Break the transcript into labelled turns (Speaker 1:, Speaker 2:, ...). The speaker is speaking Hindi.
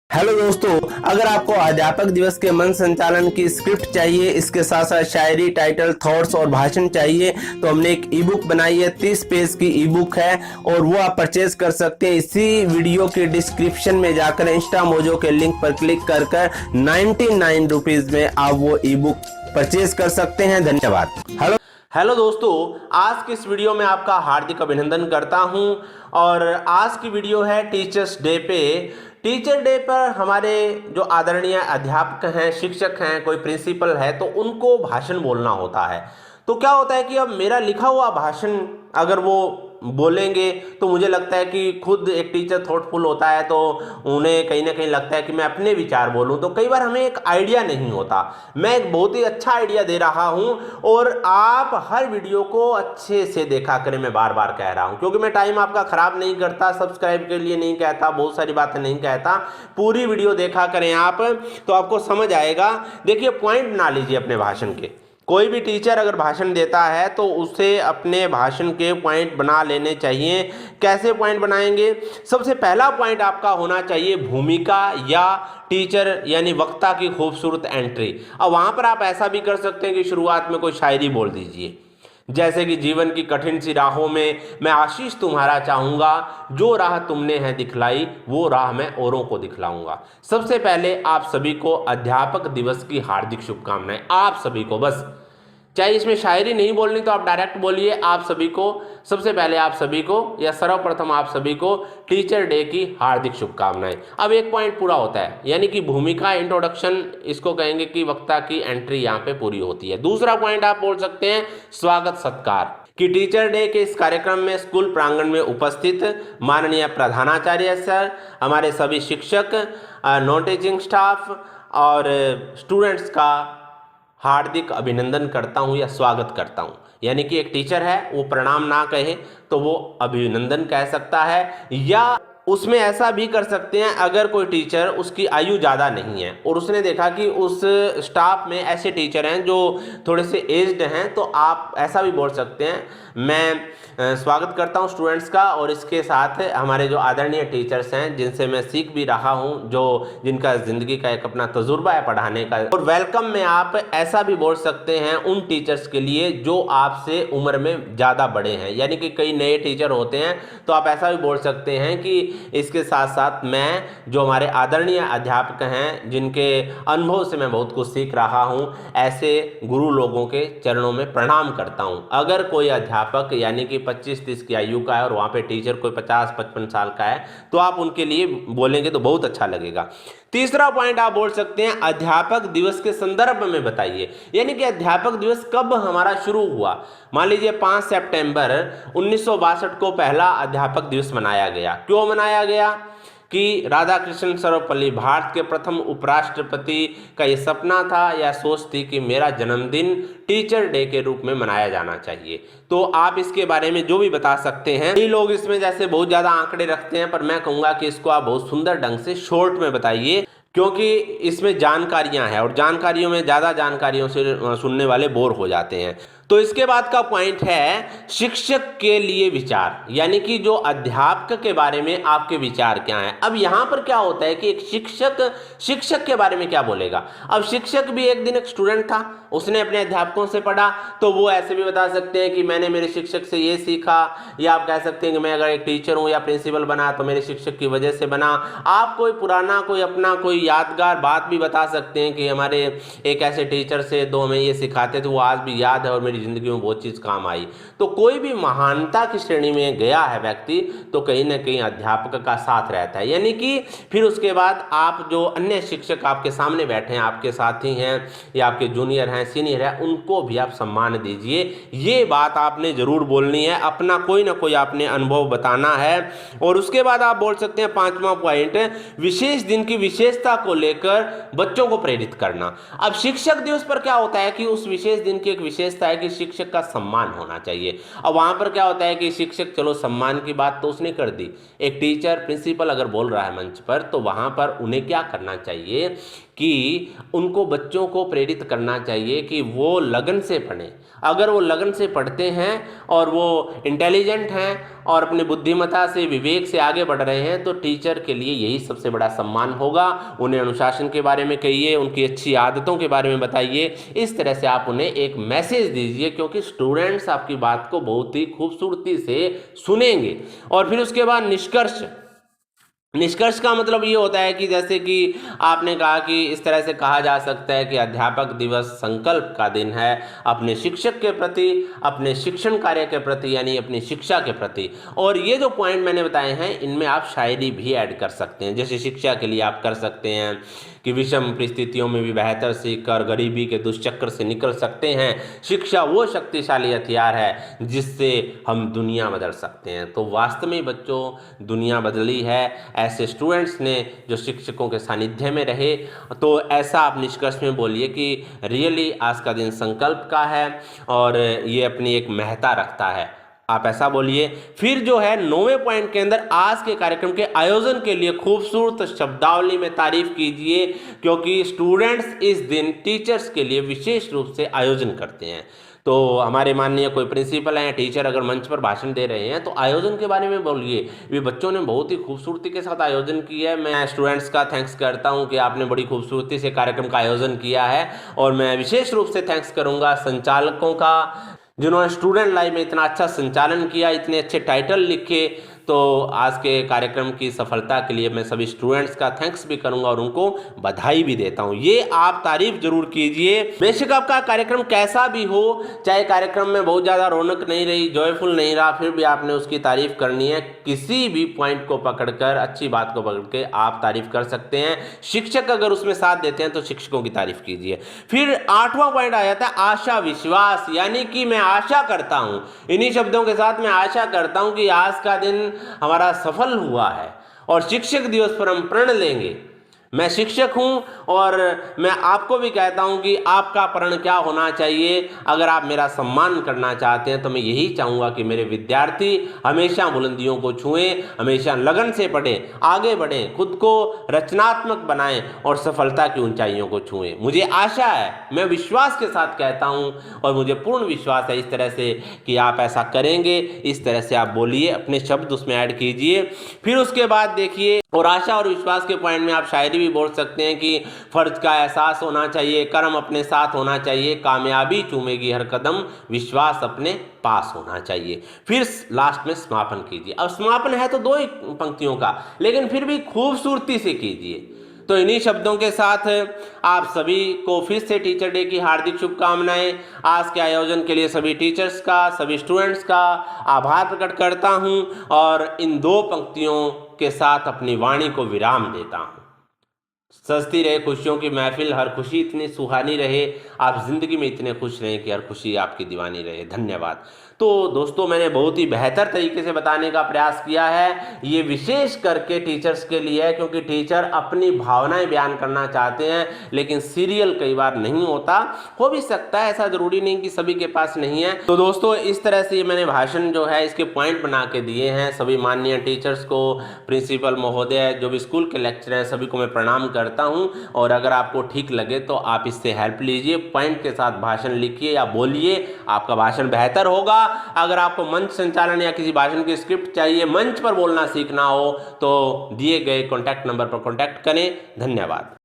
Speaker 1: हेलो दोस्तों, अगर आपको अध्यापक दिवस के मन संचालन की स्क्रिप्ट चाहिए, इसके साथ साथ शायरी, टाइटल, थॉट्स और भाषण चाहिए तो हमने एक ई बुक बनाई है। 30 पेज की ई बुक है और वो आप परचेज कर सकते हैं। इसी वीडियो के डिस्क्रिप्शन में जाकर इंस्टा मोजो के लिंक पर क्लिक कर 99 रुपीज में आप वो ई बुक परचेज कर सकते हैं। धन्यवाद। हेलो दोस्तों, आज की इस वीडियो में आपका हार्दिक अभिनंदन करता हूं और आज की वीडियो है टीचर्स डे पे। टीचर डे पर हमारे जो आदरणीय अध्यापक हैं, शिक्षक हैं, कोई प्रिंसिपल है तो उनको भाषण बोलना होता है। तो क्या होता है कि अब मेरा लिखा हुआ भाषण अगर वो बोलेंगे तो मुझे लगता है कि खुद एक टीचर थॉटफुल होता है तो उन्हें कहीं ना कहीं लगता है कि मैं अपने विचार बोलूं, तो कई बार हमें एक आइडिया नहीं होता। मैं एक बहुत ही अच्छा आइडिया दे रहा हूं और आप हर वीडियो को अच्छे से देखा करें। मैं बार बार कह रहा हूं क्योंकि मैं टाइम आपका खराब नहीं करता, सब्सक्राइब के लिए नहीं कहता, बहुत सारी बातें नहीं कहता। पूरी वीडियो देखा करें आप तो आपको समझ आएगा। देखिए, पॉइंट बना लीजिए अपने भाषण के। कोई भी टीचर अगर भाषण देता है तो उसे अपने भाषण के पॉइंट बना लेने चाहिए। कैसे पॉइंट बनाएंगे? सबसे पहला पॉइंट आपका होना चाहिए भूमिका या टीचर यानी वक्ता की खूबसूरत एंट्री। अब वहाँ पर आप ऐसा भी कर सकते हैं कि शुरुआत में कोई शायरी बोल दीजिए, जैसे कि जीवन की कठिन सी राहों में मैं आशीष तुम्हारा चाहूँगा, जो राह तुमने है दिखलाई वो राह मैं औरों को दिखलाऊंगा। सबसे पहले आप सभी को अध्यापक दिवस की हार्दिक शुभकामनाएं। आप सभी को, बस चाहे इसमें शायरी नहीं बोलनी तो आप डायरेक्ट बोलिए आप सभी को। सबसे पहले आप सभी को या सर्वप्रथम आप सभी को टीचर डे की हार्दिक शुभकामनाएं। अब एक पॉइंट पूरा होता है, यानी कि भूमिका, इंट्रोडक्शन, इसको कहेंगे कि वक्ता की एंट्री यहाँ पे पूरी होती है। दूसरा पॉइंट आप बोल सकते हैं स्वागत सत्कार, कि टीचर डे के इस कार्यक्रम में स्कूल प्रांगण में उपस्थित माननीय प्रधानाचार्य सर, हमारे सभी शिक्षक, नॉन टीचिंग स्टाफ और स्टूडेंट्स का हार्दिक अभिनंदन करता हूं या स्वागत करता हूं। यानी कि एक टीचर है वो प्रणाम ना कहे तो वो अभिनंदन कह सकता है, या उसमें ऐसा भी कर सकते हैं अगर कोई टीचर उसकी आयु ज़्यादा नहीं है और उसने देखा कि उस स्टाफ में ऐसे टीचर हैं जो थोड़े से एज्ड हैं, तो आप ऐसा भी बोल सकते हैं मैं स्वागत करता हूं स्टूडेंट्स का और इसके साथ हमारे जो आदरणीय टीचर्स हैं जिनसे मैं सीख भी रहा हूं, जो जिनका ज़िंदगी का एक अपना तजुर्बा है पढ़ाने का। और वेलकम में आप ऐसा भी बोल सकते हैं उन टीचर्स के लिए जो आपसे उम्र में ज़्यादा बड़े हैं, यानी कि कई नए टीचर होते हैं तो आप ऐसा भी बोल सकते हैं कि इसके साथ साथ मैं जो हमारे आदरणीय अध्यापक हैं जिनके अनुभव से मैं बहुत कुछ सीख रहा हूं, ऐसे गुरु लोगों के चरणों में प्रणाम करता हूं। अगर कोई अध्यापक यानी कि 25-30 की आयु का है और वहाँ पे टीचर कोई 50-55 साल का है तो आप उनके लिए बोलेंगे तो बहुत अच्छा लगेगा। तीसरा पॉइंट आप बोल सकते हैं अध्यापक दिवस के संदर्भ में बताइए, यानी कि अध्यापक दिवस कब हमारा शुरू हुआ। मान लीजिए 5 सितंबर 1962 को पहला अध्यापक दिवस मनाया गया। क्यों मनाया गया? कि राधा कृष्ण सर्वपल्ली भारत के प्रथम उपराष्ट्रपति का ये सपना था या सोच थी कि मेरा जन्मदिन टीचर डे के रूप में मनाया जाना चाहिए। तो आप इसके बारे में जो भी बता सकते हैं। कई लोग इसमें जैसे बहुत ज़्यादा आंकड़े रखते हैं, पर मैं कहूँगा कि इसको आप बहुत सुंदर ढंग से शॉर्ट में बताइए, क्योंकि इसमें जानकारियां हैं और जानकारियों में ज़्यादा जानकारियों से सुनने वाले बोर हो जाते हैं। तो इसके बाद का पॉइंट है शिक्षक के लिए विचार, यानी कि जो अध्यापक के बारे में आपके विचार क्या हैं। अब यहाँ पर क्या होता है कि एक शिक्षक के बारे में क्या बोलेगा। अब शिक्षक भी एक दिन एक स्टूडेंट था, उसने अपने अध्यापकों से पढ़ा, तो वो ऐसे भी बता सकते हैं कि मैंने मेरे शिक्षक से ये सीखा, या आप कह सकते हैं कि मैं अगर एक टीचर हूँ या प्रिंसिपल बना तो मेरे शिक्षक की वजह से बना। आप कोई पुराना, कोई अपना, कोई यादगार बात भी बता सकते हैं कि हमारे एक ऐसे टीचर से दो हमें ये सिखाते थे, वो आज भी याद है और मेरी जिंदगी में बहुत चीज़ काम आई। तो कोई भी महानता की श्रेणी में गया है व्यक्ति तो कहीं ना कहीं अध्यापक का साथ रहता है। यानी कि फिर उसके बाद आप जो अन्य शिक्षक आपके सामने बैठे हैं, आपके साथी हैं या आपके जूनियर हैं, सीनियर हैं, उनको भी आप सम्मान दीजिए। ये बात आपने जरूर बोलनी है, अपना कोई ना कोई आपने अनुभव बताना है। और उसके बाद आप बोल सकते हैं 5वां पॉइंट, विशेष दिन की विशेषता को लेकर बच्चों को प्रेरित करना। अब शिक्षक दिवस पर क्या होता है कि उस विशेष दिन की एक विशेषता है कि शिक्षक का सम्मान होना चाहिए। अब वहां पर क्या होता है कि शिक्षक, चलो सम्मान की बात तो उसने कर दी, एक टीचर, प्रिंसिपल अगर बोल रहा है मंच पर तो वहां पर उन्हें क्या करना चाहिए कि उनको बच्चों को प्रेरित करना चाहिए कि वो लगन से पढ़ें। अगर वो लगन से पढ़ते हैं और वो इंटेलिजेंट हैं और अपनी बुद्धिमत्ता से, विवेक से आगे बढ़ रहे हैं, तो टीचर के लिए यही सबसे बड़ा सम्मान होगा। उन्हें अनुशासन के बारे में कहिए, उनकी अच्छी आदतों के बारे में बताइए, इस तरह से आप उन्हें एक मैसेज दीजिए, क्योंकि स्टूडेंट्स आपकी बात को बहुत ही खूबसूरती से सुनेंगे। और फिर उसके बाद निष्कर्ष का मतलब ये होता है कि जैसे कि आपने कहा कि इस तरह से कहा जा सकता है कि अध्यापक दिवस संकल्प का दिन है अपने शिक्षक के प्रति, अपने शिक्षण कार्य के प्रति, यानी अपनी शिक्षा के प्रति। और ये जो पॉइंट मैंने बताए हैं, इनमें आप शायरी भी ऐड कर सकते हैं। जैसे शिक्षा के लिए आप कर सकते हैं कि विषम परिस्थितियों में भी बेहतर सीखकर गरीबी के दुष्चक्र से निकल सकते हैं। शिक्षा वो शक्तिशाली हथियार है जिससे हम दुनिया बदल सकते हैं। तो वास्तव में बच्चों, दुनिया बदली है ऐसे स्टूडेंट्स ने जो शिक्षकों के सानिध्य में रहे। तो ऐसा आप निष्कर्ष में बोलिए कि रियली आज का दिन संकल्प का है और ये अपनी एक महत्ता रखता है, आप ऐसा बोलिए। फिर जो है 9वें पॉइंट के अंदर आज के कार्यक्रम के आयोजन के लिए खूबसूरत शब्दावली में तारीफ कीजिए, क्योंकि स्टूडेंट्स इस दिन टीचर्स के लिए विशेष रूप से आयोजन करते हैं। तो हमारे माननीय कोई प्रिंसिपल हैं, टीचर अगर मंच पर भाषण दे रहे हैं तो आयोजन के बारे में बोलिए। ये बच्चों ने बहुत ही खूबसूरती के साथ आयोजन किया है। मैं स्टूडेंट्स का थैंक्स करता हूं कि आपने बड़ी खूबसूरती से कार्यक्रम का आयोजन किया है। और मैं विशेष रूप से थैंक्स करूंगा संचालकों का, जिन्होंने स्टूडेंट लाइफ में इतना अच्छा संचालन किया, इतने अच्छे टाइटल लिखे। तो आज के कार्यक्रम की सफलता के लिए मैं सभी स्टूडेंट्स का थैंक्स भी करूंगा और उनको बधाई भी देता हूं। ये आप तारीफ जरूर कीजिए। बेशक आपका कार्यक्रम कैसा भी हो, चाहे कार्यक्रम में बहुत ज़्यादा रौनक नहीं रही, जॉयफुल नहीं रहा, फिर भी आपने उसकी तारीफ करनी है। किसी भी पॉइंट को पकड़कर, अच्छी बात को पकड़ के आप तारीफ कर सकते हैं। शिक्षक अगर उसमें साथ देते हैं तो शिक्षकों की तारीफ कीजिए। फिर 8वां पॉइंट आ जाता है आशा विश्वास, यानी कि मैं आशा करता हूं, इन्हीं शब्दों के साथ मैं आशा करता हूं कि आज का दिन हमारा सफल हुआ है और शिक्षक दिवस पर हम प्रण लेंगे। मैं शिक्षक हूं और मैं आपको भी कहता हूं कि आपका प्रण क्या होना चाहिए। अगर आप मेरा सम्मान करना चाहते हैं तो मैं यही चाहूँगा कि मेरे विद्यार्थी हमेशा बुलंदियों को छुएं, हमेशा लगन से पढ़ें, आगे बढ़ें, खुद को रचनात्मक बनाएं और सफलता की ऊंचाइयों को छुएं। मुझे आशा है, मैं विश्वास के साथ कहता हूं और मुझे पूर्ण विश्वास है इस तरह से कि आप ऐसा करेंगे। इस तरह से आप बोलिए, अपने शब्द उसमें ऐड कीजिए। फिर उसके बाद देखिए, और आशा और विश्वास के पॉइंट में आप शायरी भी बोल सकते हैं कि फर्ज का एहसास होना चाहिए, कर्म अपने साथ होना चाहिए, कामयाबी चूमेगी हर कदम, विश्वास अपने पास होना चाहिए। फिर लास्ट में समापन कीजिए। अब समापन है तो 2 ही पंक्तियों का, लेकिन फिर भी खूबसूरती से कीजिए। तो इन्हीं शब्दों के साथ आप सभी को फिर से टीचर डे की हार्दिक शुभकामनाएं। आज के आयोजन के लिए सभी टीचर्स का, सभी स्टूडेंट्स का आभार प्रकट करता हूं और इन 2 पंक्तियों के साथ अपनी वाणी को विराम देता हूं। सजती रहे खुशियों की महफिल, हर खुशी इतनी सुहानी रहे, आप जिंदगी में इतने खुश रहें कि हर खुशी आपकी दीवानी रहे। धन्यवाद। तो दोस्तों, मैंने बहुत ही बेहतर तरीके से बताने का प्रयास किया है। ये विशेष करके टीचर्स के लिए है, क्योंकि टीचर अपनी भावनाएं बयान करना चाहते हैं, लेकिन सीरियल कई बार नहीं होता। हो भी सकता है, ऐसा जरूरी नहीं कि सभी के पास नहीं है। तो दोस्तों, इस तरह से मैंने भाषण जो है इसके पॉइंट बना के दिए हैं। सभी माननीय टीचर्स को, प्रिंसिपल महोदय, जो भी स्कूल के लेक्चरर हैं, सभी को मैं प्रणाम करता हूं। और अगर आपको ठीक लगे तो आप इससे हेल्प लीजिए, पॉइंट के साथ भाषण लिखिए या बोलिए, आपका भाषण बेहतर होगा। अगर आपको मंच संचालन या किसी भाषण की स्क्रिप्ट चाहिए, मंच पर बोलना सीखना हो, तो दिए गए कॉन्टैक्ट नंबर पर कॉन्टैक्ट करें। धन्यवाद।